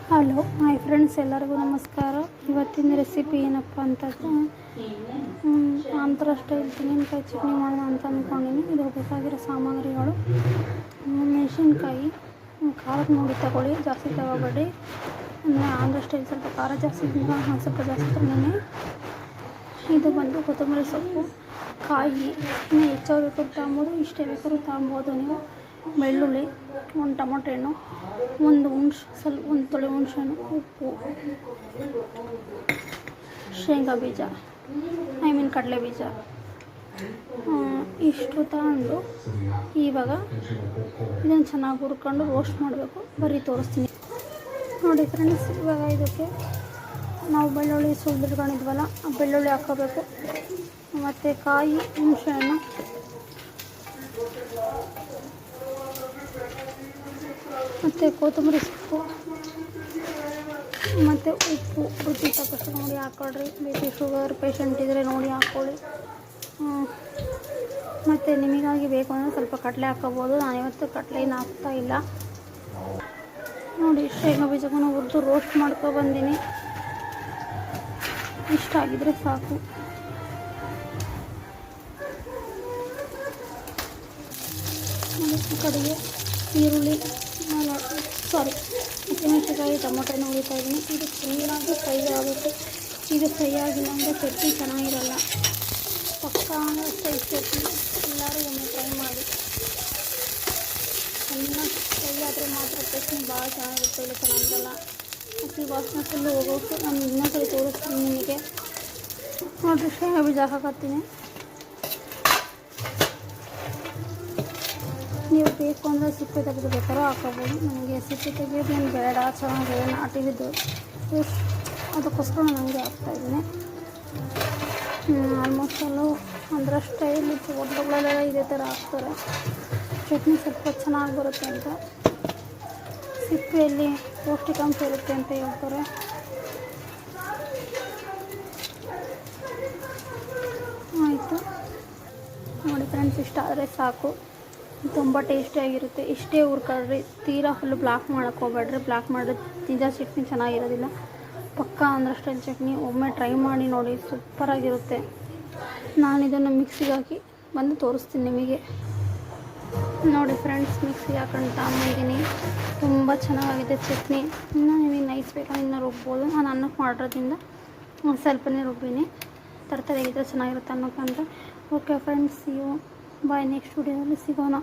Hello hi friends, ಎಲ್ಲರಿಗೂ ನಮಸ್ಕಾರ. ಇವತ್ತಿನ ರೆಸಿಪಿ ಏನಪ್ಪ ಅಂತಂದರೆ ಆಂಧ್ರ ಸ್ಟೈಲ್ ತೆಂಗಿನಕಾಯಿ ಚಟ್ನಿ ಮಾಡೋಣ ಅಂತ ಅಂದ್ಕೊಂಡಿನಿ. ಇದು ಬೇಕಾಗಿರೋ ಸಾಮಗ್ರಿಗಳು: ಮೆಣಸಿನ್ಕಾಯಿ ಖಾರಕ್ಕೆ ನೋಡಿ ತಗೊಳ್ಳಿ, ಜಾಸ್ತಿ ತಗೋಬೇಡಿ. ಅಂದರೆ ಆಂಧ್ರ ಸ್ಟೈಲ್ ಸ್ವಲ್ಪ ಖಾರ ಜಾಸ್ತಿ ತಿಂದರೆ ಸ್ವಲ್ಪ ಜಾಸ್ತಿ ತಗೊಂಡಿನಿ. ಇದು ಬಂದು ಕೊತ್ತಂಬರಿ ಸೊಪ್ಪು, ಕಾಯಿ, ಇನ್ನೂ ಹೆಚ್ಚಾಗಿ ಬೇಕಾದ್ರೂ ತಗೊಬೋದು, ಇಷ್ಟೇ ಬೇಕಾದ್ರೂ ತಗೊಬೋದು ನೀವು. ಬೆಳ್ಳುಳ್ಳಿ, ಒಂದು ಟೊಮೊಟೊ ಹಣ್ಣು, ಒಂದು ತೊಳೆ ಹುಣಸೆ ಹಣ್ಣು, ಉಪ್ಪು, ಶೇಂಗಾ ಬೀಜ, ಕಡಲೆ ಬೀಜ, ಇಷ್ಟು ತಗೊಂಡು ಇವಾಗ ಇದನ್ನು ಚೆನ್ನಾಗಿ ಹುರ್ಕೊಂಡು ರೋಸ್ಟ್ ಮಾಡಬೇಕು. ಬರೀ ತೋರಿಸ್ತೀನಿ ನೋಡಿ ಫ್ರೆಂಡ್ಸ್. ಇವಾಗ ಇದಕ್ಕೆ ನಾವು ಬೆಳ್ಳುಳ್ಳಿ ಸುಲಿದಿಟ್ಕೊಂಡಿದ್ವಲ್ಲ, ಆ ಬೆಳ್ಳುಳ್ಳಿ ಹಾಕ್ಕೋಬೇಕು. ಮತ್ತು ಕಾಯಿ, ಹುಣಸೆ ಹಣ್ಣು, ಮತ್ತು ಕೊತ್ತಂಬರಿ ಸೊಪ್ಪು, ಮತ್ತು ಉಪ್ಪು ರುಚಿ ತಕ್ಕಷ್ಟು ನೋಡಿ ಹಾಕ್ಕೊಳ್ರಿ. BP ಶುಗರ್ ಪೇಷಂಟ್ ಇದ್ದರೆ ನೋಡಿ ಹಾಕ್ಕೊಳ್ಳಿ. ಮತ್ತು ನಿಮಗಾಗಿ ಬೇಕು ಅಂದರೆ ಸ್ವಲ್ಪ ಕಡಲೆ ಹಾಕ್ಕೋಬೋದು. ನಾನಿವತ್ತು ಕಡಲೆನ ಹಾಕ್ತಾಯಿಲ್ಲ ನೋಡಿ. ಶೇಂಗಾ ಬೀಜಕ್ಕೂ ಹುರಿದು ರೋಸ್ಟ್ ಮಾಡ್ಕೊಬಂದೀನಿ. ಇಷ್ಟ ಆಗಿದ್ರೆ ಸಾಕು. ಕಡೆಗೆ ಈರುಳ್ಳಿ, ಹಸಿಮೆಣಸಿನಕಾಯಿ, ಟೊಮೊಟೊನ ಹುರಿತಾ ಇದ್ದೀನಿ. ಇದು ಚೆನ್ನಾಗಿ ಫ್ರೈ ಆಗುತ್ತೆ. ಇದು ಫ್ರೈ ಆಗಿಲ್ಲ ಅಂದರೆ ಚಟ್ನಿ ಚೆನ್ನಾಗಿರಲ್ಲ. ಪಕ್ಕ ಸ್ಟೈಲ್ ಚಟ್ನಿ ಎಲ್ಲರೂ ಒಮ್ಮೆ ಟ್ರೈ ಮಾಡಿ. ಚೆನ್ನಾಗಿ ಫ್ರೈ ಆದರೆ ಮಾತ್ರ ಚಟ್ನಿ ಭಾಳ ಚೆನ್ನಾಗಿರುತ್ತೆ, ಇಲ್ಲ ಚೆನ್ನಾಗಿರಲ್ಲ. ಹಸಿ ವಾಸನೆ ಫುಲ್ಲು ಹೋಗೋಕ್ಕೆ ನಾನು ಇನ್ನೊಂದ್ಸರಿ ತೋರಿಸ್ತೀನಿ ನಿಮಗೆ ನೋಡಿರಿ. ಶೇಂಗಾ ಬೀಜ ಹಾಕತ್ತೀನಿ. ನೀವು ಬೇಕು ಅಂದರೆ ಸಿಪ್ಪೆ ತೆಗೆದು ಬೇಕಾದ್ರೂ ಹಾಕೋಬೋದು. ನನಗೆ ಸಿಪ್ಪೆ ತೆಗೆಯೋದೇನು ಬೇಡ, ಚೆನ್ನಾಗಿದೆ ನಾಟಿದ್ದು, ಅದಕ್ಕೋಸ್ಕರ ನಾನು ನನಗೆ ಹಾಕ್ತಾಯಿದ್ದೀನಿ. ಆಲ್ಮೋಸ್ಟ್ ಅಲ್ಲೂ ಆಂಧ್ರ ಸ್ಟೈಲ್ ಹೋಟ್ಲುಗಳಲ್ಲೆಲ್ಲ ಇದೇ ಥರ ಹಾಕ್ತಾರೆ. ಚಟ್ನಿ ಸ್ವಲ್ಪ ಚೆನ್ನಾಗಿ ಬರುತ್ತೆ ಅಂತ, ಸಿಪ್ಪೆಯಲ್ಲಿ ಪೌಷ್ಟಿಕಾಂಶ ಇರುತ್ತೆ ಅಂತ ಹೇಳ್ತಾರೆ. ಆಯಿತು ನೋಡಿ ಫ್ರೆಂಡ್ಸ್, ಇಷ್ಟ ಆದರೆ ಸಾಕು. ತುಂಬ ಟೇಸ್ಟಿಯಾಗಿರುತ್ತೆ. ಇಷ್ಟೇ ಹುರ್ಕೊಳ್ರಿ, ತೀರಾ ಫುಲ್ಲು ಬ್ಲಾಕ್ ಮಾಡೋಕ್ಕೆ ಹೋಗ್ಬೇಡ್ರಿ. ಬ್ಲಾಕ್ ಮಾಡಿದ್ರೆ ನಿಜ ಚಟ್ನಿ ಚೆನ್ನಾಗಿರೋದಿಲ್ಲ. ಪಕ್ಕ ಆಂಧ್ರ ಸ್ಟೈಲ್ ಚಟ್ನಿ ಒಮ್ಮೆ ಟ್ರೈ ಮಾಡಿ ನೋಡಿ, ಸೂಪರಾಗಿರುತ್ತೆ. ನಾನು ಇದನ್ನು ಮಿಕ್ಸಿಗೆ ಹಾಕಿ ಬಂದು ತೋರಿಸ್ತೀನಿ ನಿಮಗೆ ನೋಡಿ ಫ್ರೆಂಡ್ಸ್. ಮಿಕ್ಸಿಗೆ ಹಾಕೊಂಡು ತಗೊಂಬಂದಿನಿ. ತುಂಬ ಚೆನ್ನಾಗಿದೆ ಚಟ್ನಿ. ಇನ್ನು ನಿಮಗೆ ನೈಸ್ ಬೇಕಾದ್ರೆ ಇನ್ನೂ ರುಬ್ಬೋದು. ನಾನು ಅನ್ನಕ್ಕೆ ಮಾಡಿರೋದ್ರಿಂದ ಸ್ವಲ್ಪನೇ ರುಬ್ಬಿನಿ. ತರಕಾರಿಯಾಗಿದ್ದರೆ ಚೆನ್ನಾಗಿರುತ್ತೆ ಅನ್ನೋಕ್ಕಂತ. ಓಕೆ ಫ್ರೆಂಡ್ಸ್, ಬಾಯ್. ನೆಕ್ಸ್ಟ್ ವಿಡಿಯೋದಲ್ಲಿ ಸಿಗೋಣ.